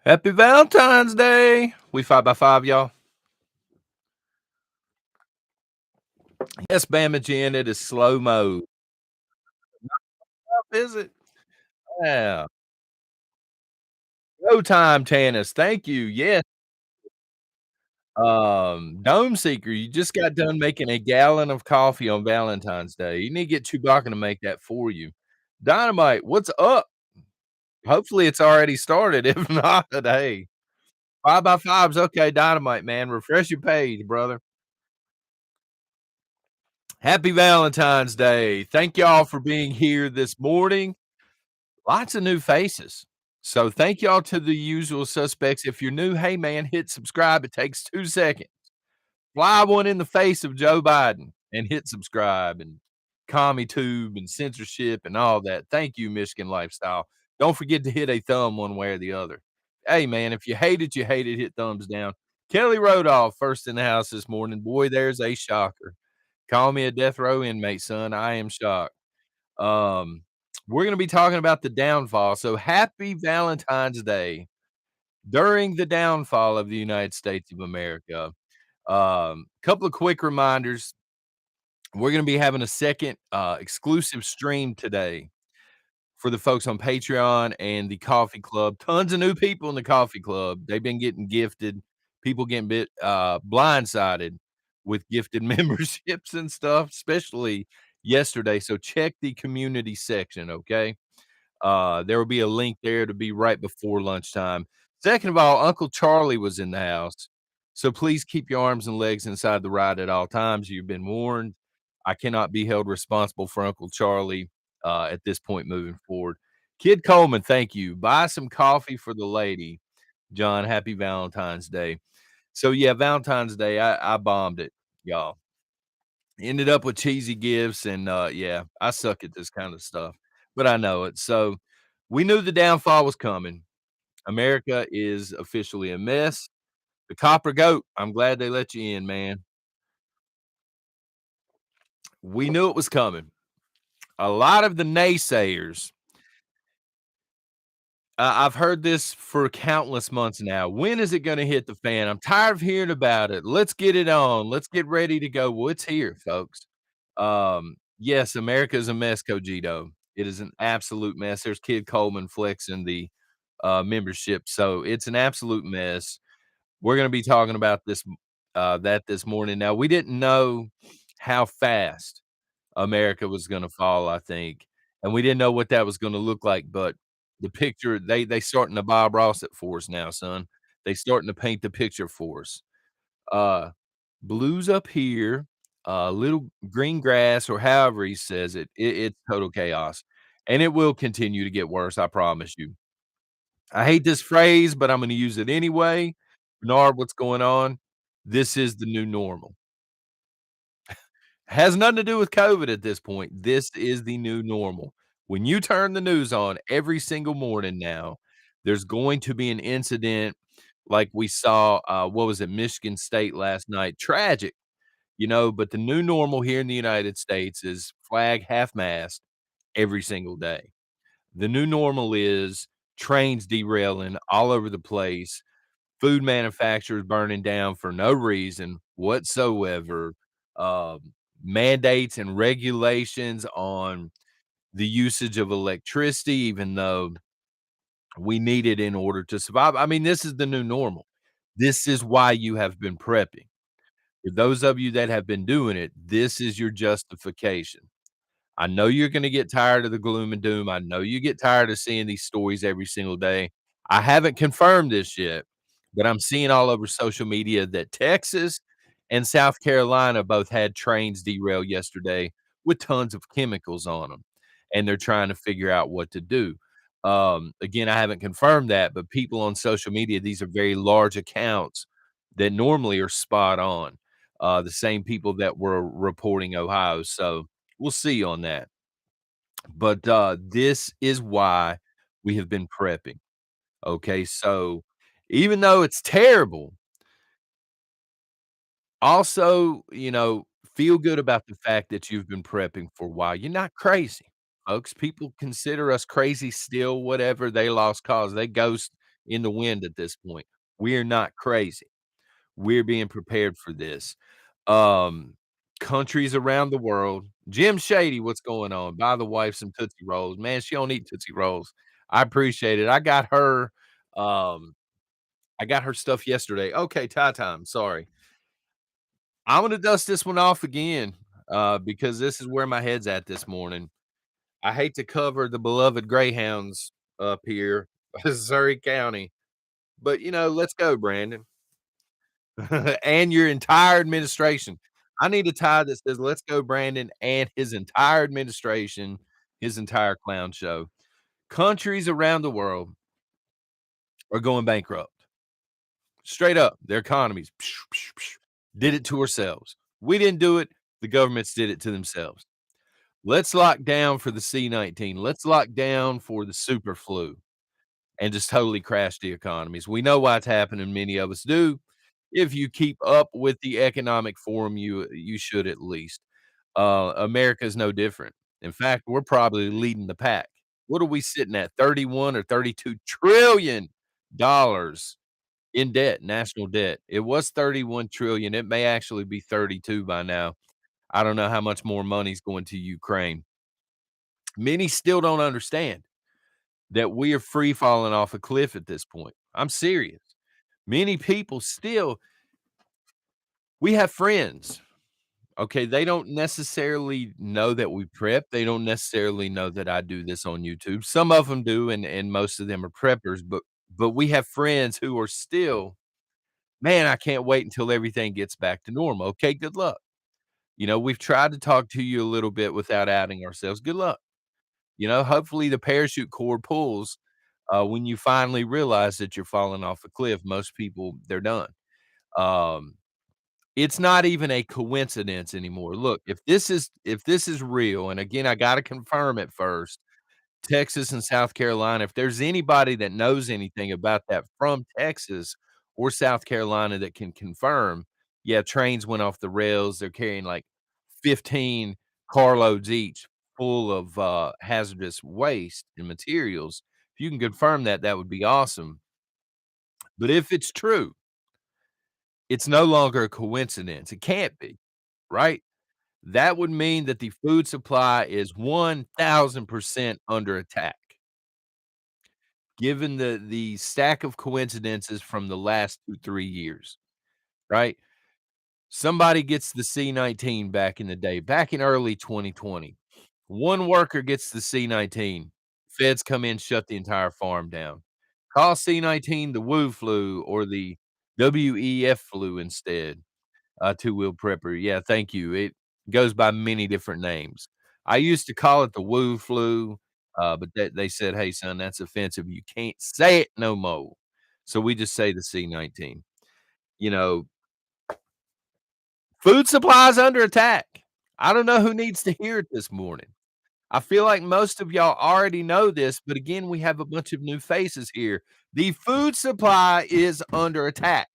Happy Valentine's Day. We 5 by 5, y'all. Yes, Bama Jen, it is slow mo. Is it? Yeah. Go time tennis. Thank you. Yes. Dome Seeker, you just got done making a gallon of coffee on Valentine's Day. You need to get Chewbacca to make that for you. Dynamite, what's up? Hopefully it's already started. If not, hey, 5 by 5's okay. Dynamite, man. Refresh your page, brother. Happy Valentine's Day. Thank y'all for being here this morning. Lots of new faces. So thank y'all to the usual suspects. If you're new, hey man, hit subscribe. It takes 2 seconds. Fly one in the face of Joe Biden and hit subscribe and commie tube and censorship and all that. Thank you, Michigan Lifestyle. Don't forget to hit a thumb one way or the other. Hey man, if you hate it, you hate it. Hit thumbs down. Kelly Rodolph, first in the house this morning. Boy, there's a shocker. Call me a death row inmate, son. I am shocked. Um, we're gonna be talking about the downfall. So happy Valentine's Day. During the downfall of the United States of America, couple of quick reminders. We're gonna be having a second exclusive stream today for the folks on Patreon and the coffee club. Tons of new people in the coffee club. They've been getting gifted. People getting bit blindsided with gifted memberships and stuff, especially yesterday. So check the community section, okay? There will be a link there to be right before lunchtime. Second of all, Uncle Charlie was in the house. So please keep your arms and legs inside the ride at all times. You've been warned. I cannot be held responsible for Uncle Charlie at this point moving forward. Kid Coleman, thank you. Buy some coffee for the lady. John, happy Valentine's Day. So yeah, Valentine's Day, I bombed it, y'all. Ended up with cheesy gifts and, yeah, I suck at this kind of stuff, but I know it. So, we knew the downfall was coming. America is officially a mess. The copper goat, I'm glad they let you in, man. We knew it was coming. A lot of the naysayers, I've heard this for countless months now. When is it gonna hit the fan? I'm tired of hearing about it. Let's get it on. Let's get ready to go. Well, it's here, folks. Yes, America is a mess, Cogito. It is an absolute mess. There's Kid Coleman flexing the membership. So it's an absolute mess. We're gonna be talking about that this morning. Now, we didn't know how fast America was gonna fall, I think, and we didn't know what that was gonna look like, but the picture they starting to Bob Ross it for us now, son. They starting to paint the picture for us. Uh, Blues up here, little green grass, or however he says it, it's total chaos, and it will continue to get worse, I promise you. I hate this phrase, but I'm gonna use it anyway. Bernard, what's going on? This is the new normal. Has nothing to do with COVID at this point. This is the new normal. When you turn the news on every single morning now, there's going to be an incident like we saw, what was it, Michigan State last night. Tragic, but the new normal here in the United States is flag half-mast every single day. The new normal is trains derailing all over the place, food manufacturers burning down for no reason whatsoever, mandates and regulations on the usage of electricity, even though we need it in order to survive. I mean, this is the new normal. This is why you have been prepping. For those of you that have been doing it, this is your justification. I know you're gonna get tired of the gloom and doom. I know you get tired of seeing these stories every single day. I haven't confirmed this yet, but I'm seeing all over social media that Texas and South Carolina both had trains derail yesterday with tons of chemicals on them, and they're trying to figure out what to do. Again, I haven't confirmed that, but people on social media, these are very large accounts that normally are spot on. The same people that were reporting Ohio. So we'll see on that. But, this is why we have been prepping, okay? So, even though it's terrible, also, feel good about the fact that you've been prepping for a while. You're not crazy, folks. People consider us crazy still, whatever. They lost cause. They ghost. in the wind at this point. We're not crazy. We're being prepared for this. Um, Countries around the world. Jim Shady, what's going on? Buy the wife some Tootsie Rolls. Man, she don't eat Tootsie Rolls. I appreciate it. Um, I got her stuff yesterday. Okay, tie time. Sorry. I'm gonna dust this one off again, because this is where my head's at this morning. I hate to cover the beloved Greyhounds up here, Surrey County, but, let's go, Brandon, and your entire administration. I need a tie that says, "Let's go, Brandon," and his entire administration, his entire clown show. Countries around the world are going bankrupt. Straight up, their economies did it to ourselves. We didn't do it, the governments did it to themselves. Let's lock down for the C-19. Let's lock down for the super flu and just totally crash the economies. We know why it's happening, many of us do. If you keep up with the economic forum, you should at least. America is no different. In fact, we're probably leading the pack. What are we sitting at? 31 or 32 trillion dollars in debt, national debt. It was 31 trillion. It may actually be 32 by now. I don't know how much more money's going to Ukraine. Many still don't understand that we are free falling off a cliff at this point. I'm serious. Many people still we have friends, okay? They don't necessarily know that we prep. They don't necessarily know that I do this on YouTube. Some of them do, and most of them are preppers, but we have friends who are still, "Man, I can't wait until everything gets back to normal." Okay, good luck. We've tried to talk to you a little bit without outing ourselves. Good luck. Hopefully the parachute cord pulls, when you finally realize that you're falling off a cliff. Most people, they're done. Um, it's not even a coincidence anymore. Look, if this is real, and again, I gotta confirm it first, Texas and South Carolina, if there's anybody that knows anything about that from Texas or South Carolina that can confirm, yeah, trains went off the rails. They're carrying like 15 carloads each full of, hazardous waste and materials. If you can confirm that, that would be awesome. But if it's true, it's no longer a coincidence. It can't be, right? That would mean that the food supply is 1,000% under attack, given the stack of coincidences from the last 2, 3 years, right? Somebody gets the C-19 back in the day, back in early 2020. One worker gets the C-19. Feds come in, shut the entire farm down. Call C-19 the Wu flu or the WEF flu instead. Two-wheel prepper. Yeah, thank you. It goes by many different names. I used to call it the Wu flu, but they said, "Hey, son, that's offensive. You can't say it no more." So we just say the C-19. You know, Food supplies under attack. I don't know who needs to hear it this morning. I feel like most of y'all already know this, but again, we have a bunch of new faces here. The food supply is under attack.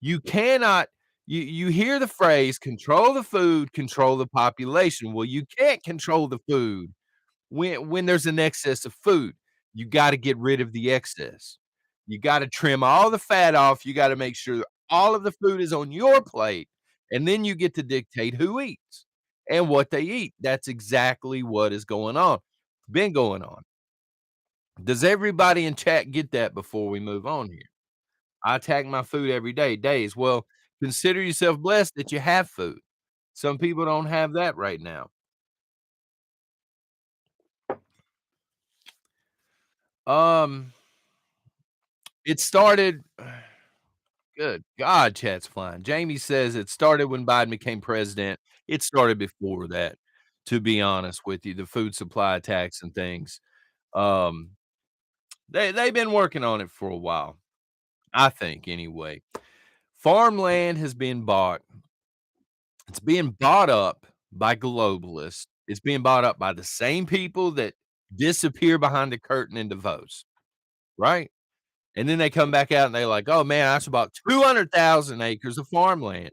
You cannot you hear the phrase, "Control the food, control the population." Well, you can't control the food when there's an excess of food. You gotta get rid of the excess. You gotta trim all the fat off. You gotta make sure all of the food is on your plate, and then you get to dictate who eats and what they eat. That's exactly what is going on. Been going on. Does everybody in chat get that before we move on here? I attack my food every day, days. Well, consider yourself blessed that you have food. Some people don't have that right now. Um, it started good God, chat's flying. Jamie says it started when Biden became president. It started before that, to be honest with you, the food supply attacks and things. Um, they've been working on it for a while, I think anyway. Farmland has been bought. It's being bought up by globalists. It's being bought up by the same people that disappear behind the curtain in Davos, right? And then they come back out and they're like, "Oh man, I just bought 200,000 acres of farmland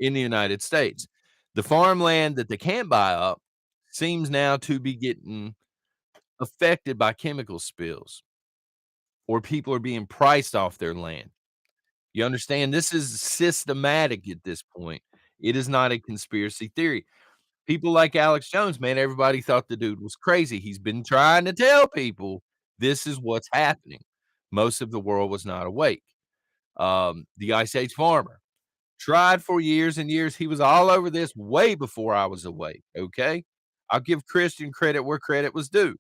in the United States." The farmland that they can't buy up seems now to be getting affected by chemical spills. or people are being priced off their land. You understand? This is systematic at this point. It is not a conspiracy theory. People like Alex Jones, man, everybody thought the dude was crazy. He's been trying to tell people this is what's happening. Most of the world was not awake. The Ice Age farmer tried for years and years. He was all over this way before I was awake. Okay. I'll give Christian credit where credit was due.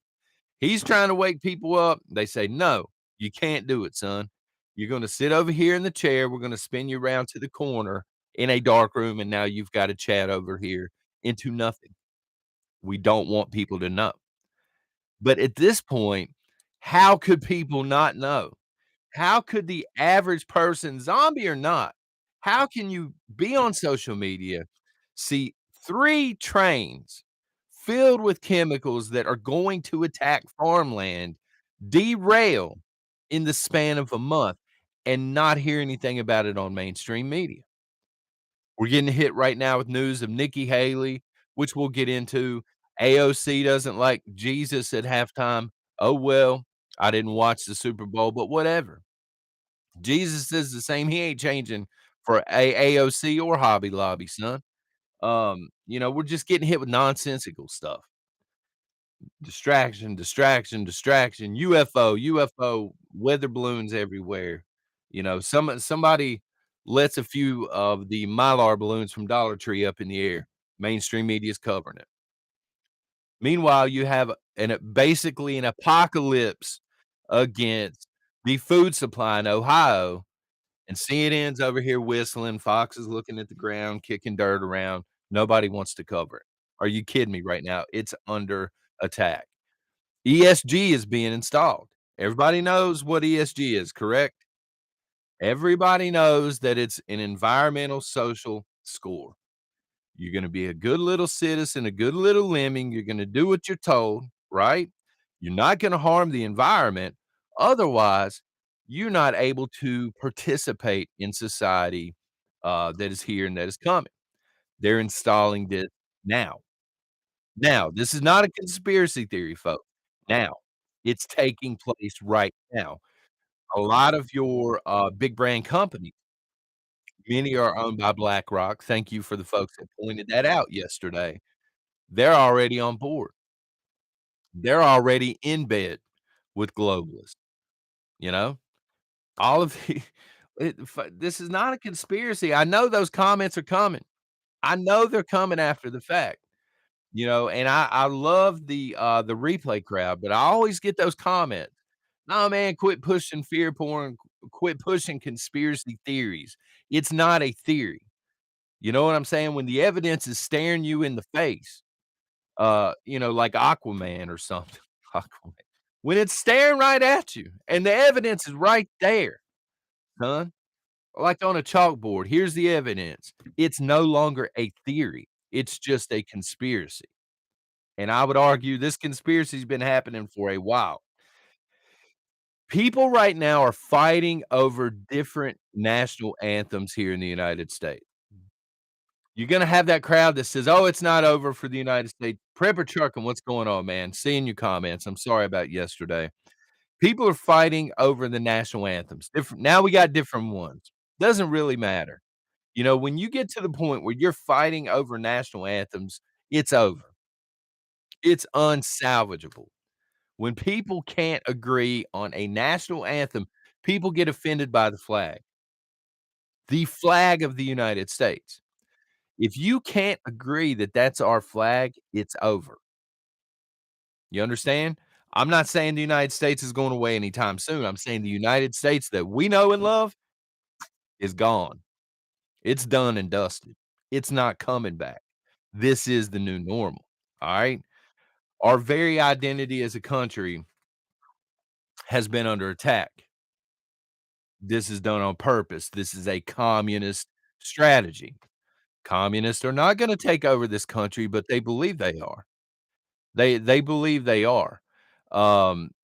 He's trying to wake people up. They say, no, you can't do it, son. You're going to sit over here in the chair. We're going to spin you around to the corner in a dark room. And now you've got to chat over here into nothing. We don't want people to know. But at this point, how could people not know? How could the average person, zombie or not, how can you be on social media, see 3 trains filled with chemicals that are going to attack farmland derail in the span of a month and not hear anything about it on mainstream media? We're getting hit right now with news of Nikki Haley, which we'll get into. AOC doesn't like Jesus at halftime. Oh, well, I didn't watch the Super Bowl, but whatever. Jesus is the same. He ain't changing for AOC or Hobby Lobby, son. We're just getting hit with nonsensical stuff. Distraction, distraction, distraction, UFO, weather balloons everywhere. Somebody lets a few of the Mylar balloons from Dollar Tree up in the air. Mainstream media is covering it. Meanwhile, you have basically an apocalypse against the food supply in Ohio, and CNN's over here whistling, Fox is looking at the ground, kicking dirt around. Nobody wants to cover it. Are you kidding me right now? It's under attack. ESG is being installed. Everybody knows what ESG is, correct? Everybody knows that it's an environmental social score. You're gonna be a good little citizen, a good little lemming, you're gonna do what you're told, right? You're not gonna harm the environment, otherwise, you're not able to participate in society, that is here and that is coming. They're installing this now. Now, this is not a conspiracy theory, folks. Now, it's taking place right now. A lot of your, big brand companies, many are owned by BlackRock. Thank you for the folks that pointed that out yesterday. They're already on board. They're already in bed with globalists, you know? All of the this is not a conspiracy. I know those comments are coming. I know they're coming after the fact, and I love the replay crowd, but I always get those comments. "No, man, quit pushing fear porn, quit pushing conspiracy theories. It's not a theory." You know what I'm saying? When the evidence is staring you in the face, like Aquaman or something. Aquaman. When it's staring right at you and the evidence is right there, son, like on a chalkboard, here's the evidence. It's no longer a theory. It's just a conspiracy. And I would argue this conspiracy's been happening for a while. People right now are fighting over different national anthems here in the United States. You're gonna have that crowd that says, "Oh, it's not over for the United States." Prepper trucking, what's going on, man? Seeing your comments. I'm sorry about yesterday. People are fighting over the national anthems. Different now we got different ones. Doesn't really matter. When you get to the point where you're fighting over national anthems, it's over. It's unsalvageable. When people can't agree on a national anthem, people get offended by the flag of the United States. If you can't agree that that's our flag, it's over. You understand? I'm not saying the United States is going away anytime soon. I'm saying the United States that we know and love is gone. It's done and dusted. It's not coming back. This is the new normal. All right. Our very identity as a country has been under attack. This is done on purpose. This is a communist strategy. Communists are not going to take over this country, but they believe they are. They believe they are.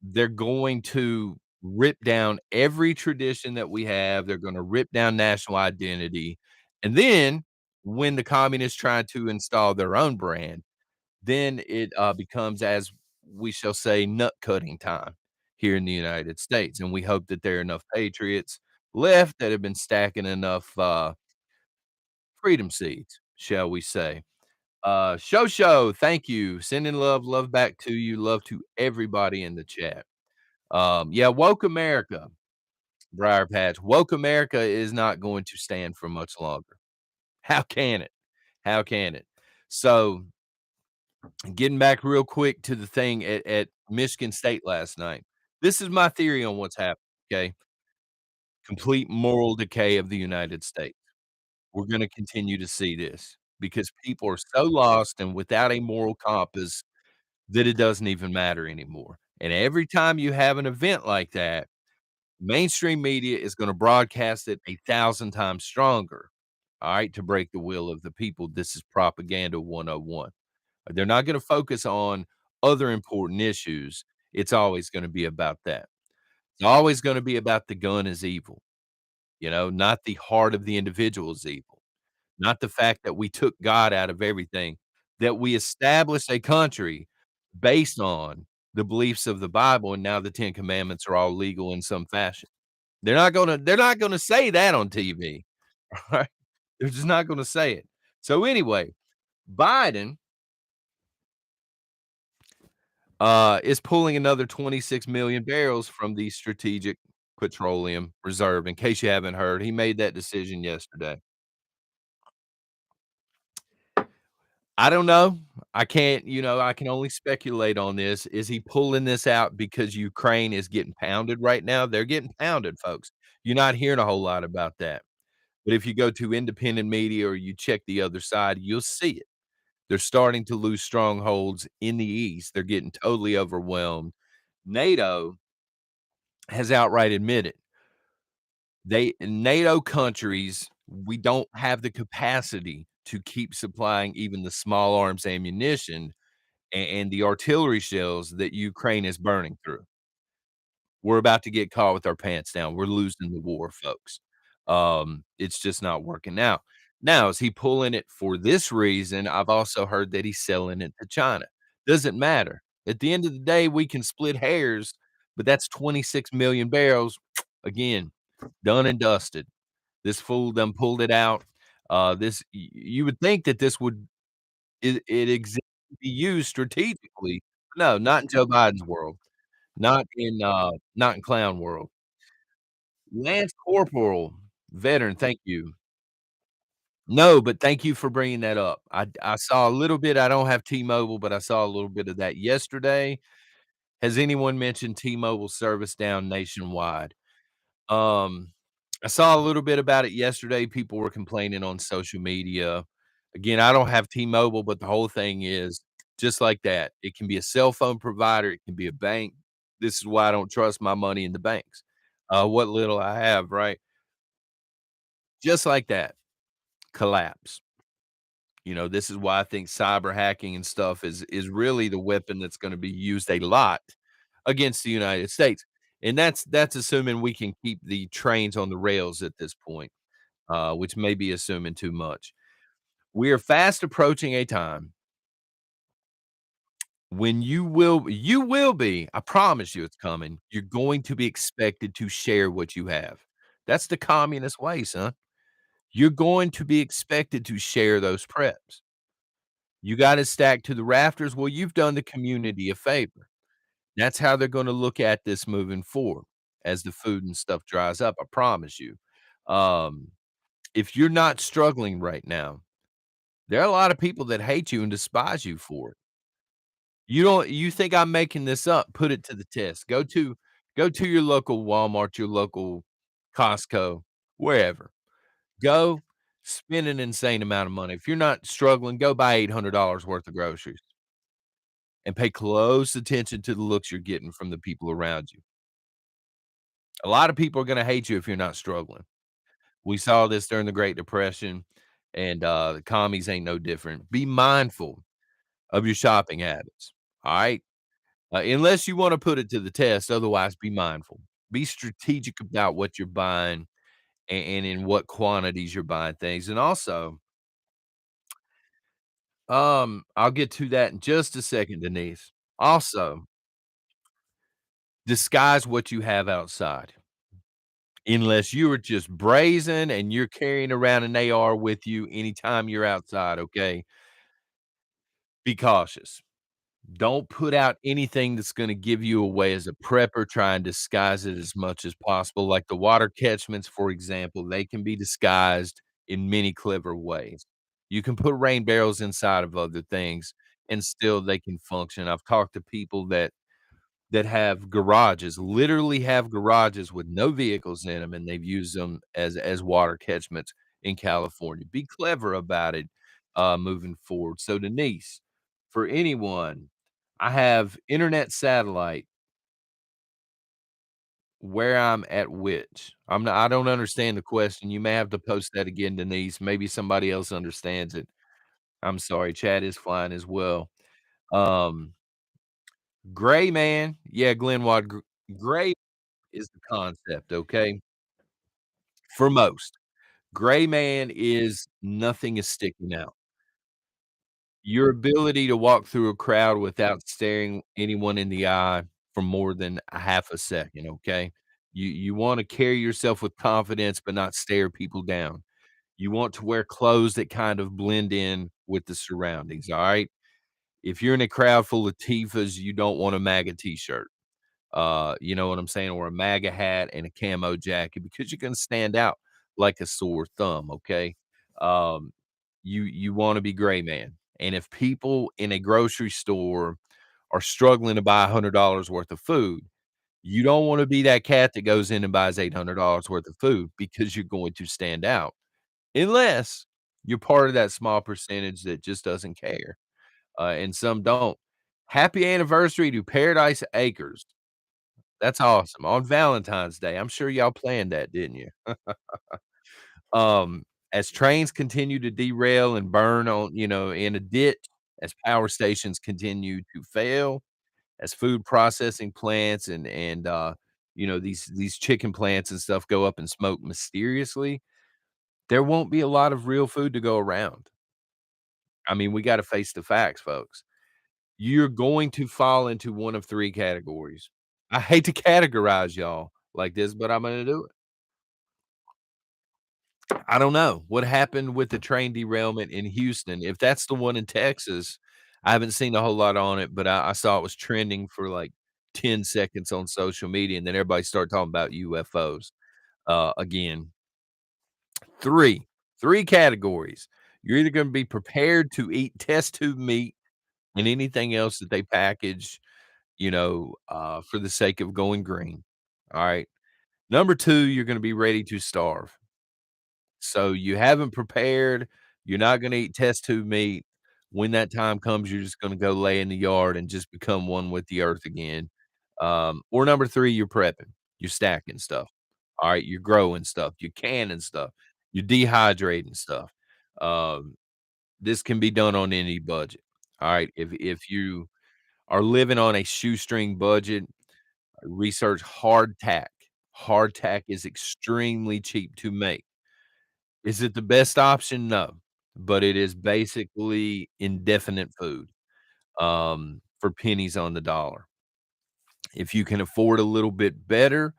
They're going to rip down every tradition that we have. They're gonna rip down national identity, and then when the communists try to install their own brand, then it, becomes, as we shall say, nut cutting time here in the United States, and we hope that there are enough patriots left that have been stacking enough, freedom seeds, shall we say. Show, thank you. Sending love, love back to you, love to everybody in the chat. Yeah, woke America, Briar Patch. Woke America is not going to stand for much longer. How can it? How can it? So, getting back real quick to the thing at Michigan State last night. This is my theory on what's happened, okay? Complete moral decay of the United States. We're gonna continue to see this because people are so lost and without a moral compass that it doesn't even matter anymore. And every time you have an event like that, mainstream media is gonna broadcast it 1,000 times stronger, all right, to break the will of the people. This is propaganda 101. They're not gonna focus on other important issues. It's always gonna be about that. It's always gonna be about the gun is evil, not the heart of the individual is evil, not the fact that we took God out of everything, that we established a country based on the beliefs of the Bible, and now the 10 commandments are all legal in some fashion. They're not gonna say that on TV, right? They're just not gonna say it. So anyway, Biden is pulling another 26 million barrels from the Strategic Petroleum Reserve. In case you haven't heard, he made that decision yesterday. I don't know. I can't, I can only speculate on this. Is he pulling this out because Ukraine is getting pounded right now? They're getting pounded, folks. You're not hearing a whole lot about that. But if you go to independent media or you check the other side, you'll see it. They're starting to lose strongholds in the East. They're getting totally overwhelmed. NATO has outright admitted NATO countries, we don't have the capacity to keep supplying even the small arms ammunition and the artillery shells that Ukraine is burning through. We're about to get caught with our pants down. We're losing the war, folks. It's just not working out. Now, is he pulling it for this reason? I've also heard that he's selling it to China. Doesn't matter. At the end of the day, we can split hairs, but that's 26 million barrels. Again, done and dusted. This fool done pulled it out. You would think that this would it exist to be used strategically. No, not in Joe Biden's world. Not in clown world. Lance Corporal, veteran, thank you. No, but thank you for bringing that up. I saw a little bit. I don't have T-Mobile, but I saw a little bit of that yesterday. Has anyone mentioned T-Mobile service down nationwide? Um, I saw a little bit about it yesterday. People were complaining on social media. Again, I don't have T-Mobile, but the whole thing is just like that. It can be a cell phone provider, it can be a bank. This is why I don't trust my money in the banks. What little I have, right? Just like that, collapse. This is why I think cyber hacking and stuff is really the weapon that's gonna be used a lot against the United States. And that's assuming we can keep the trains on the rails at this point, which may be assuming too much. We are fast approaching a time when you will be, I promise you it's coming, you're going to be expected to share what you have. That's the communist way, son. You're going to be expected to share those preps. You got it stacked to the rafters. Well, you've done the community a favor. That's how they're gonna look at this moving forward as the food and stuff dries up, I promise you. Um, if you're not struggling right now, there are a lot of people that hate you and despise you for it. You think I'm making this up? Put it to the test. Go to your local Walmart, your local Costco, wherever. Go spend an insane amount of money. If you're not struggling, go buy $800 worth of groceries and pay close attention to the looks you're getting from the people around you. A lot of people are gonna hate you if you're not struggling. We saw this during the Great Depression, and, the commies ain't no different. Be mindful of your shopping habits, alright? Unless you wanna put it to the test, otherwise be mindful. Be strategic about what you're buying and in what quantities you're buying things, and also, I'll get to that in just a second, Denise. Also, disguise what you have outside. Unless you are just brazen and you're carrying around an AR with you anytime you're outside, okay? Be cautious. Don't put out anything that's gonna give you away as a prepper, try and disguise it as much as possible, like the water catchments, for example, they can be disguised in many clever ways. You can put rain barrels inside of other things, and still they can function. I've talked to people that have garages, literally have garages with no vehicles in them, and they've used them as water catchments in California. Be clever about it, moving forward. So, Denise, for anyone, I have internet satellite where I'm at which. I don't understand the question. You may have to post that again, Denise. Maybe somebody else understands it. I'm sorry, chat is flying as well. Um, Gray man. Yeah, Glenwad, gray is the concept, okay? For most. Gray man is nothing is sticking out. Your ability to walk through a crowd without staring anyone in the eye for more than a half a second, okay? You wanna carry yourself with confidence, but not stare people down. You want to wear clothes that kind of blend in with the surroundings, alright? If you're in a crowd full of Tifas, you don't want a MAGA t-shirt. You know what I'm saying, or a MAGA hat and a camo jacket because you're gonna stand out like a sore thumb, okay? Um, you wanna be gray man, and if people in a grocery store are struggling to buy $100 worth of food, you don't wanna be that cat that goes in and buys $800 worth of food because you're going to stand out, unless you're part of that small percentage that just doesn't care, and some don't. Happy anniversary to Paradise Acres. That's awesome. On Valentine's Day, I'm sure y'all planned that, didn't you? As trains continue to derail and burn on in a ditch, as power stations continue to fail, as food processing plants and these chicken plants and stuff go up in smoke mysteriously, there won't be a lot of real food to go around. I mean, we gotta face the facts, folks. You're going to fall into one of 3 categories. I hate to categorize y'all like this, but I'm gonna do it. I don't know what happened with the train derailment in Houston. If that's the one in Texas, I haven't seen a whole lot on it, but I saw it was trending for like 10 seconds on social media, and then everybody started talking about UFOs. Again, 3, 3 categories. You're either gonna be prepared to eat test tube meat and anything else that they package, for the sake of going green. All right. Number 2, you're gonna be ready to starve. So you haven't prepared, you're not gonna eat test tube meat. When that time comes, you're just gonna go lay in the yard and just become one with the earth again. Or number 3, you're prepping, you're stacking stuff. All right, you're growing stuff, you're canning stuff, you're dehydrating stuff. Um, this can be done on any budget. All right, if you are living on a shoestring budget, research hardtack. Hardtack is extremely cheap to make. Is it the best option? No, but it is basically indefinite food, for pennies on the dollar. If you can afford a little bit better,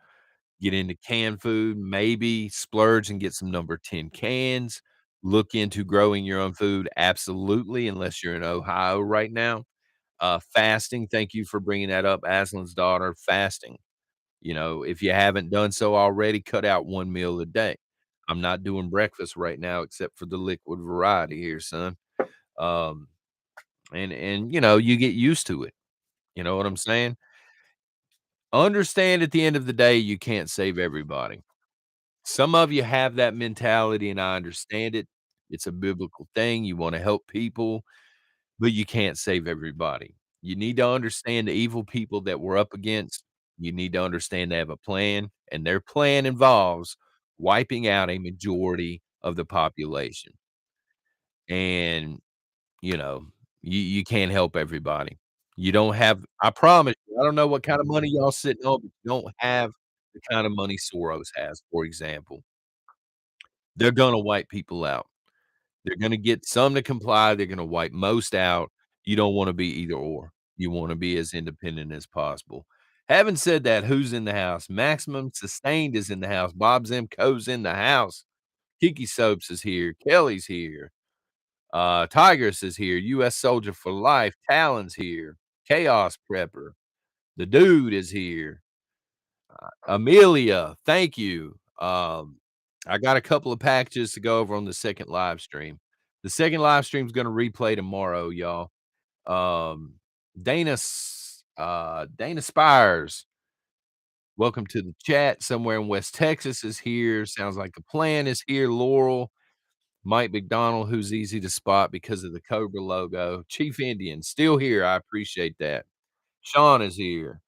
get into canned food, maybe splurge and get some number 10 cans. Look into growing your own food, absolutely, unless you're in Ohio right now. Fasting, thank you for bringing that up, Aslan's daughter, fasting. If you haven't done so already, cut out 1 meal a day. I'm not doing breakfast right now except for the liquid variety here, son. Um, and you get used to it. You know what I'm saying? Understand at the end of the day, you can't save everybody. Some of you have that mentality, and I understand it. It's a biblical thing. You wanna help people, but you can't save everybody. You need to understand the evil people that we're up against. You need to understand they have a plan, and their plan involves wiping out a majority of the population. And, you know, you can't help everybody. You don't have I promise you, I don't know what kind of money y'all sitting on, but you don't have the kind of money Soros has, for example. They're gonna wipe people out. They're gonna get some to comply, they're gonna wipe most out. You don't wanna be either or. You wanna be as independent as possible. Having said that, who's in the house? Maximum Sustained is in the house. Bob Zimcoe's in the house. Kiki Soaps is here. Kelly's here. Tigers is here. US Soldier for Life. Talon's here. Chaos Prepper. The Dude is here. Amelia, thank you. I got a couple of packages to go over on the second live stream. The second live stream is gonna replay tomorrow, y'all. Um, Dana Spires, welcome to the chat. Somewhere in West Texas is here. Sounds like the plan is here. Laurel, Mike McDonald, who's easy to spot because of the Cobra logo. Chief Indian, still here. I appreciate that. Sean is here.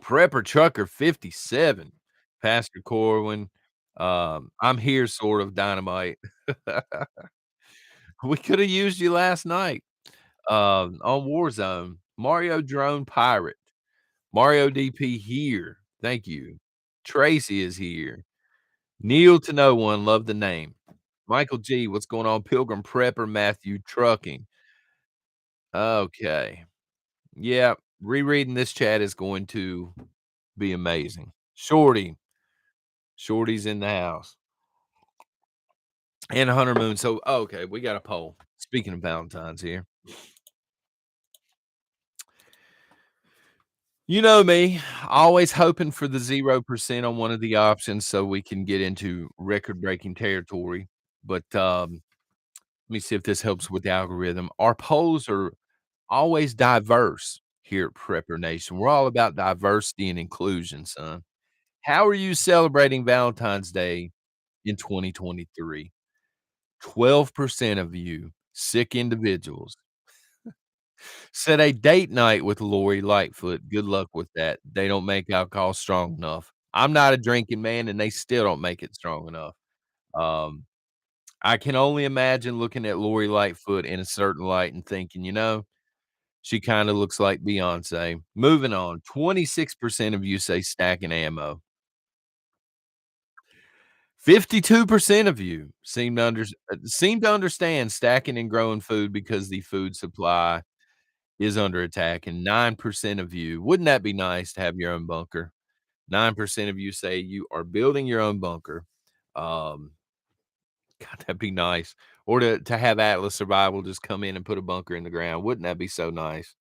Prepper Trucker 57, Pastor Corwin. I'm here, sort of dynamite. We could have used you last night on Warzone. Mario Drone Pirate. Mario DP here. Thank you. Tracy is here. Neil to no one. Love the name. Michael G. What's going on? Pilgrim Prepper Matthew Trucking. Okay. Yeah. Rereading this chat is going to be amazing. Shorty. Shorty's in the house. And Hunter Moon. So, okay, we got a poll. Speaking of Valentine's here. You know me, always hoping for the 0% on one of the options so we can get into record-breaking territory. But, let me see if this helps with the algorithm. Our polls are always diverse here at Prepper Nation. We're all about diversity and inclusion, son. How are you celebrating Valentine's Day in 2023? 12% of you sick individuals said a date night with Lori Lightfoot. Good luck with that. They don't make alcohol strong enough. I'm not a drinking man, and they still don't make it strong enough. Um, I can only imagine looking at Lori Lightfoot in a certain light and thinking, she kinda looks like Beyonce. Moving on, 26% of you say stacking ammo. 52% of you seem to understand stacking and growing food because the food supply is under attack, and 9% of you wouldn't that be nice to have your own bunker? 9% of you say you are building your own bunker. Um, God, that'd be nice. Or to have Atlas Survival just come in and put a bunker in the ground. Wouldn't that be so nice?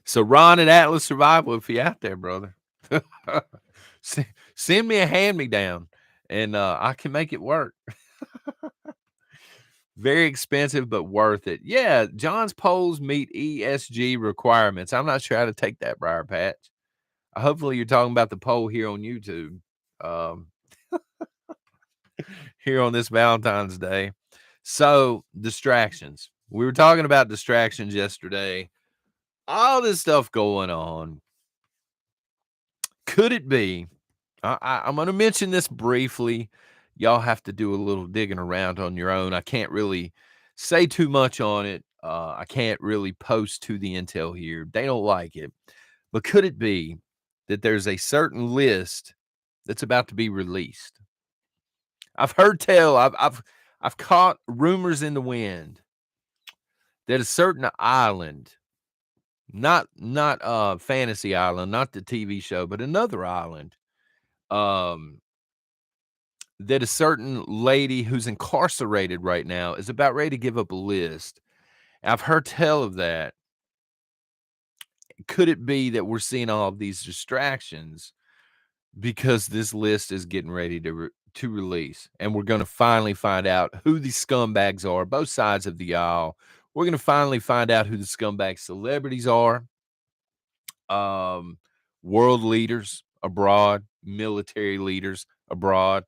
So Ron at Atlas Survival, if you out there, brother, send me a hand-me-down, and, I can make it work. Very expensive, but worth it. Yeah, John's polls meet ESG requirements. I'm not sure how to take that, Briar Patch. Hopefully, you're talking about the poll here on YouTube, um, here on this Valentine's Day. So, distractions. We were talking about distractions yesterday. All this stuff going on. Could it be I'm gonna mention this briefly. Y'all have to do a little digging around on your own. I can't really say too much on it. I can't really post to the intel here. They don't like it. But could it be that there's a certain list that's about to be released? I've heard tell, I've caught rumors in the wind that a certain island, not Fantasy Island, not the TV show, but another island, um that a certain lady who's incarcerated right now is about ready to give up a list. I've heard tell of that. Could it be that we're seeing all of these distractions because this list is getting ready to release, and we're going to finally find out who these scumbags are, both sides of the aisle. We're going to finally find out who the scumbag celebrities are, um, world leaders abroad, military leaders abroad.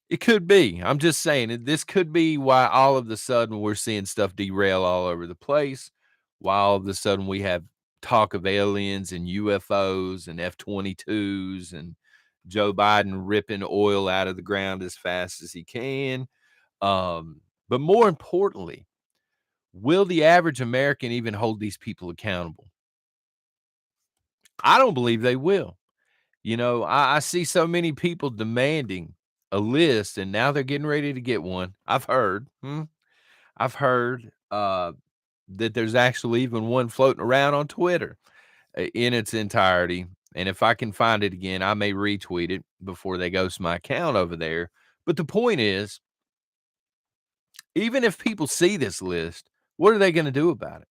It could be. I'm just saying this could be why all of the sudden we're seeing stuff derail all over the place. Why all of a sudden we have talk of aliens and UFOs and F-22s and Joe Biden ripping oil out of the ground as fast as he can. But more importantly, will the average American even hold these people accountable? I don't believe they will. I see so many people demanding a list, and now they're getting ready to get one. I've heard. I've heard that there's actually even one floating around on Twitter in its entirety. And if I can find it again, I may retweet it before they ghost my account over there. But the point is, even if people see this list, what are they going to do about it?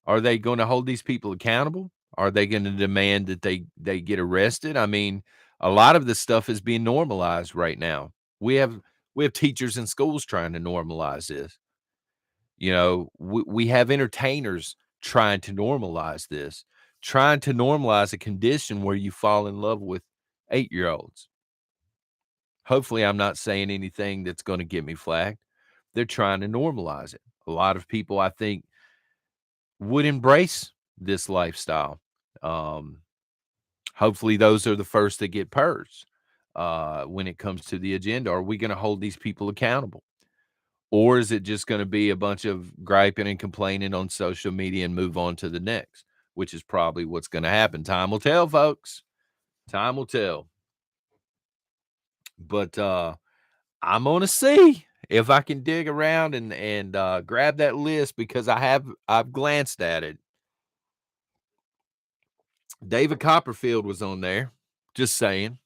Are they going to hold these people accountable? Are they going to demand that they get arrested? I mean, a lot of this stuff is being normalized right now. We have we have teachers in schools trying to normalize this. You know, we have entertainers trying to normalize this, trying to normalize a condition where you fall in love with 8-year-olds. Hopefully, I'm not saying anything that's going to get me flagged. They're trying to normalize it. A lot of people, I think, would embrace this lifestyle. Um, Hopefully, those are the first that get purged when it comes to the agenda. Are we going to hold these people accountable? Or is it just gonna be a bunch of griping and complaining on social media and move on to the next, which is probably what's gonna happen. Time will tell, folks. Time will tell. But, I'm gonna see if I can dig around and grab that list because I've glanced at it. David Copperfield was on there, just saying,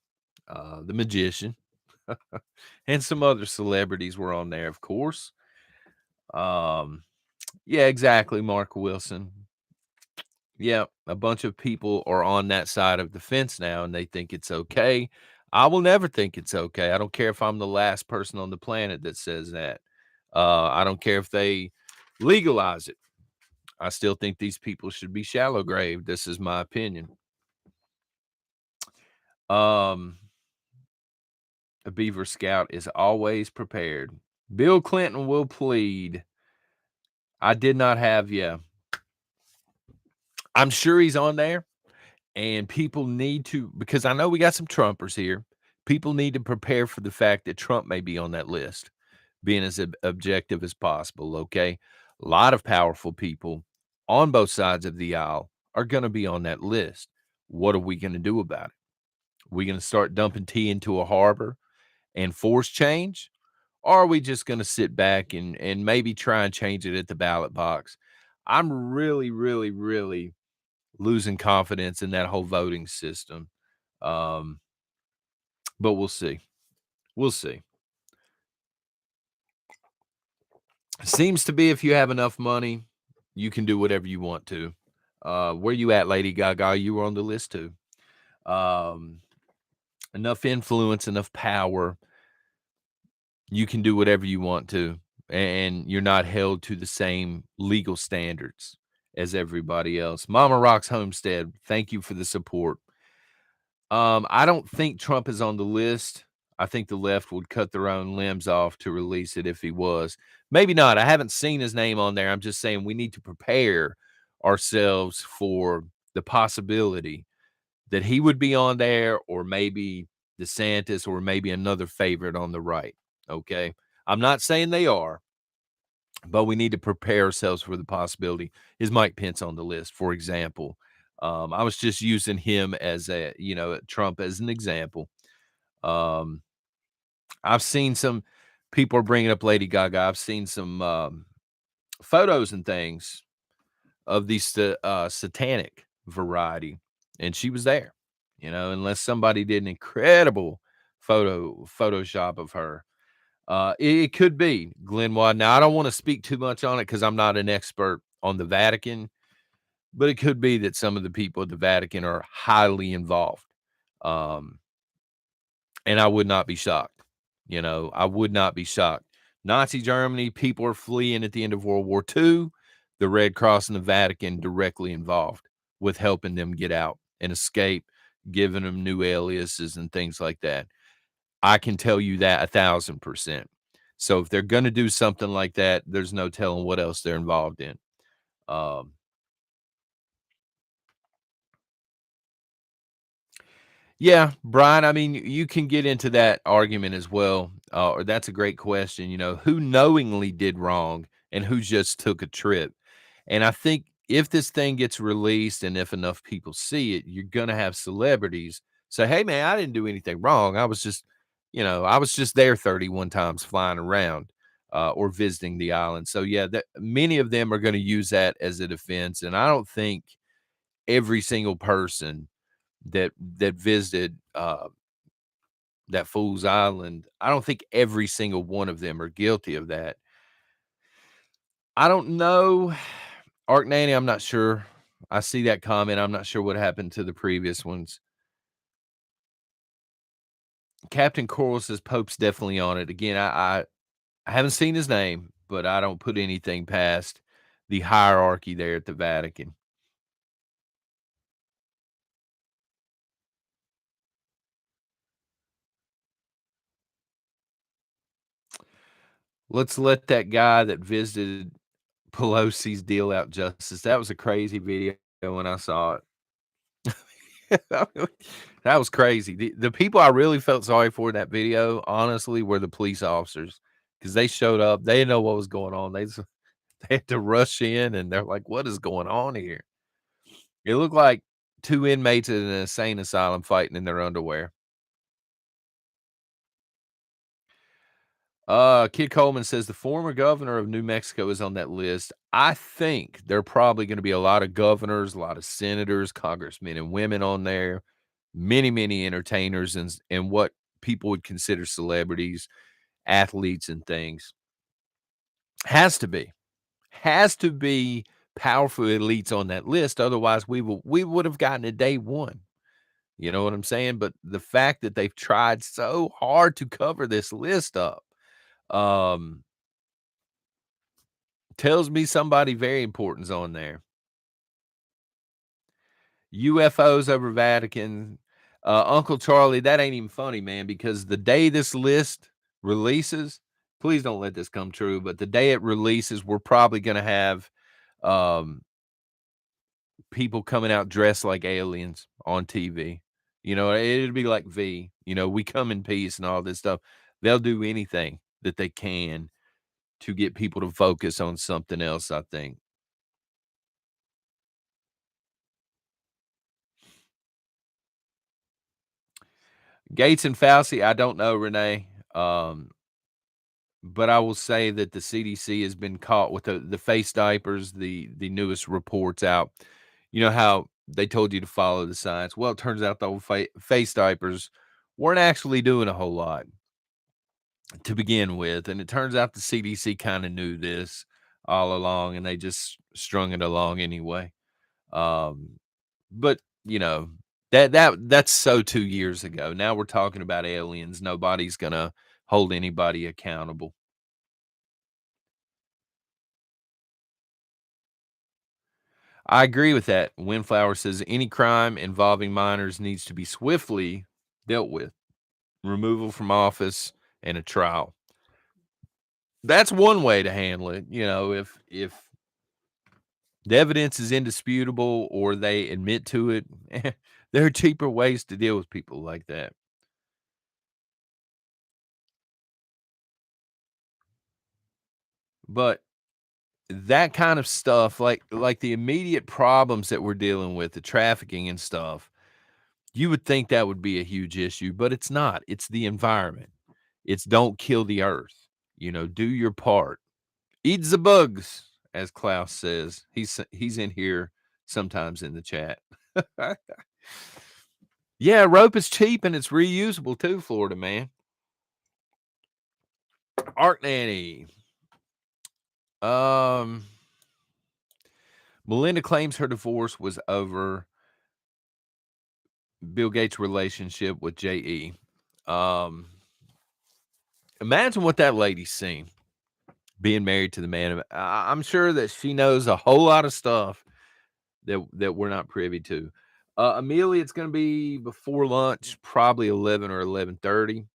the magician, and some other celebrities were on there, of course. Um, yeah, exactly, Mark Wilson. Yeah, a bunch of people are on that side of the fence now, and they think it's okay. I will never think it's okay. I don't care if I'm the last person on the planet that says that. I don't care if they legalize it. I still think these people should be shallow grave. This is my opinion. Um, a Beaver Scout is always prepared. Bill Clinton will plead. I did not have, yeah. I'm sure he's on there. And people need to, because I know we got some Trumpers here. People need to prepare for the fact that Trump may be on that list, being as objective as possible. Okay. A lot of powerful people on both sides of the aisle are going to be on that list. What are we going to do about it? Are we going to start dumping tea into a harbor and force change? Or are we just going to sit back and maybe try and change it at the ballot box? I'm really, really, really losing confidence in that whole voting system. Um, but we'll see. We'll see. Seems to be if you have enough money, you can do whatever you want to. Where you at, Lady Gaga? You were on the list too. Um, Enough influence, enough power, you can do whatever you want to, and you're not held to the same legal standards as everybody else. Mama Rocks Homestead, thank you for the support. I don't think Trump is on the list. I think the left would cut their own limbs off to release it if he was. Maybe not. I haven't seen his name on there. I'm just saying we need to prepare ourselves for the possibility that he would be on there, or maybe DeSantis, or maybe another favorite on the right. Okay. I'm not saying they are, but we need to prepare ourselves for the possibility. Is Mike Pence on the list, for example? I was just using him as Trump as an example. Um, I've seen some people are bringing up Lady Gaga. I've seen some photos and things of the satanic variety, and she was there. Unless somebody did an incredible Photoshop of her. It could be Glenn Wad. Now, I don't want to speak too much on it because I'm not an expert on the Vatican, but it could be that some of the people at the Vatican are highly involved. Um, and I would not be shocked. I would not be shocked. Nazi Germany, people are fleeing at the end of World War II. The Red Cross and the Vatican directly involved with helping them get out and escape, giving them new aliases and things like that. I can tell you that 1,000%. So if they're going to do something like that, there's no telling what else they're involved in. Um, Yeah, Brian, I mean, you can get into that argument as well. Or that's a great question. Who knowingly did wrong and who just took a trip? And I think if this thing gets released and if enough people see it, you're going to have celebrities say, "Hey, man, I didn't do anything wrong. I was just there 31 times flying around." or visiting the island. So yeah, that many of them are going to use that as a defense, and I don't think every single person that visited that fool's island, I don't think every single one of them are guilty of that. I don't know. Arc Nanny, I'm not sure. I see that comment. I'm not sure what happened to the previous ones. Captain Coral says Pope's definitely on it. Again, I haven't seen his name, but I don't put anything past the hierarchy there at the Vatican. Let's let that guy that visited Pelosi's deal out justice. That was a crazy video when I saw it. That was crazy. The people I really felt sorry for in that video, honestly, were the police officers because they showed up. They didn't know what was going on. They had to rush in, and they're like, "What is going on here?" It looked like 2 inmates in an insane asylum fighting in their underwear. Kid Coleman says the former governor of New Mexico is on that list. I think there are probably going to be a lot of governors, a lot of senators, congressmen, and women on there. Many, many entertainers and what people would consider celebrities, athletes, and things. Has to be powerful elites on that list. Otherwise, we would have gotten it day one. You know what I'm saying? But the fact that they've tried so hard to cover this list up, um, tells me somebody very important's on there. UFOs over Vatican. Uncle Charlie, that ain't even funny, man, because the day this list releases, please don't let this come true, but the day it releases, we're probably gonna have um, people coming out dressed like aliens on TV. You know, it'll be like V, you know, we come in peace and all this stuff. They'll do anything that they can to get people to focus on something else, I think. Gates and Fauci, I don't know, Renee. But I will say that the CDC has been caught with the face diapers, the newest reports out. You know how they told you to follow the science? Well, it turns out the old face diapers weren't actually doing a whole lot to begin with, and it turns out the CDC kind of knew this all along, and they just strung it along anyway. Um, but you know that's so 2 years ago. Now we're talking about aliens. Nobody's gonna hold anybody accountable. I agree with that. Windflower says any crime involving minors needs to be swiftly dealt with, removal from office and a trial. That's one way to handle it. You know, if the evidence is indisputable or they admit to it, there are cheaper ways to deal with people like that. But that kind of stuff, like the immediate problems that we're dealing with, the trafficking and stuff, you would think that would be a huge issue, but it's not. It's the environment. It's don't kill the earth. You know, do your part. Eat the bugs, as Klaus says. He's in here sometimes in the chat. Yeah, rope is cheap and it's reusable too, Florida man. Art Nanny. Um, Melinda claims her divorce was over Bill Gates' relationship with JE. Um, Imagine what that lady's seen being married to the man. I'm sure that she knows a whole lot of stuff that we're not privy to. Amelia, it's going to be before lunch, probably 11 or 11:30,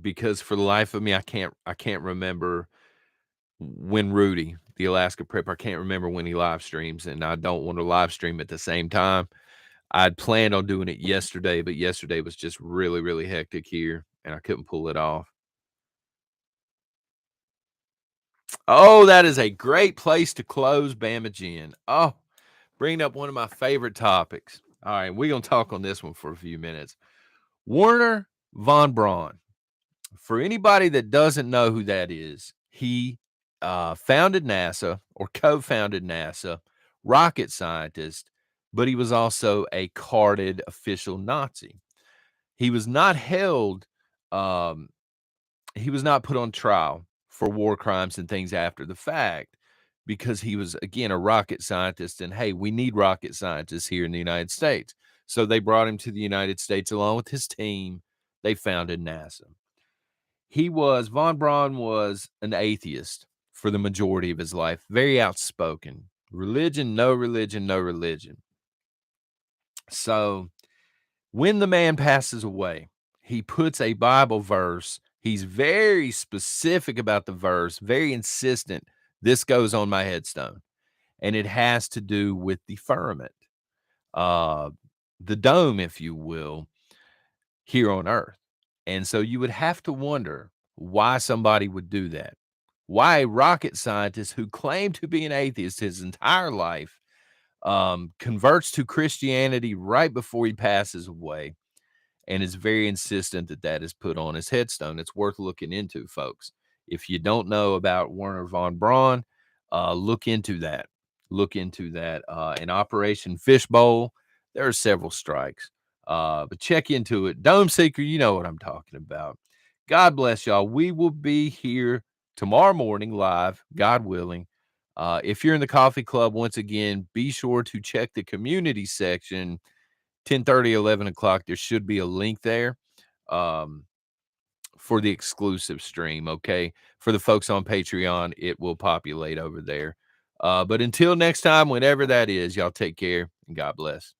because for the life of me, I can't remember when Rudy, the Alaska Prepper, I can't remember when he live streams, and I don't want to live stream at the same time. I'd planned on doing it yesterday, but yesterday was just really, really hectic here, and I couldn't pull it off. Oh, that is a great place to close Bama Gin. Oh, bringing up one of my favorite topics. All right, we're going to talk on this one for a few minutes. Werner von Braun, For anybody that doesn't know who that is, he, founded NASA or co-founded NASA, rocket scientist, but he was also a carded official Nazi. He was not held, um he was not put on trial for war crimes and things after the fact because he was, again, a rocket scientist, and, hey, we need rocket scientists here in the United States. So they brought him to the United States along with his team. They founded NASA. Von Braun was an atheist for the majority of his life, very outspoken. Religion, no religion, no religion. So when the man passes away, he puts a Bible verse. He's very specific about the verse, very insistent. This goes on my headstone, and it has to do with the firmament, uh, the dome, if you will, here on earth. And so you would have to wonder why somebody would do that. Why a rocket scientist who claimed to be an atheist his entire life converts to Christianity right before he passes away and is very insistent that that is put on his headstone. It's worth looking into, folks. If you don't know about Werner von Braun, look into that. Look into that. In Operation Fishbowl, there are several strikes, but check into it. Dome Seeker, you know what I'm talking about. God bless y'all. We will be here tomorrow morning live, God willing. If you're in the coffee club, once again, be sure to check the community section 10:30, 11 o'clock. There should be a link there um, for the exclusive stream, okay? For the folks on Patreon, it will populate over there. But until next time, whenever that is, y'all take care and God bless.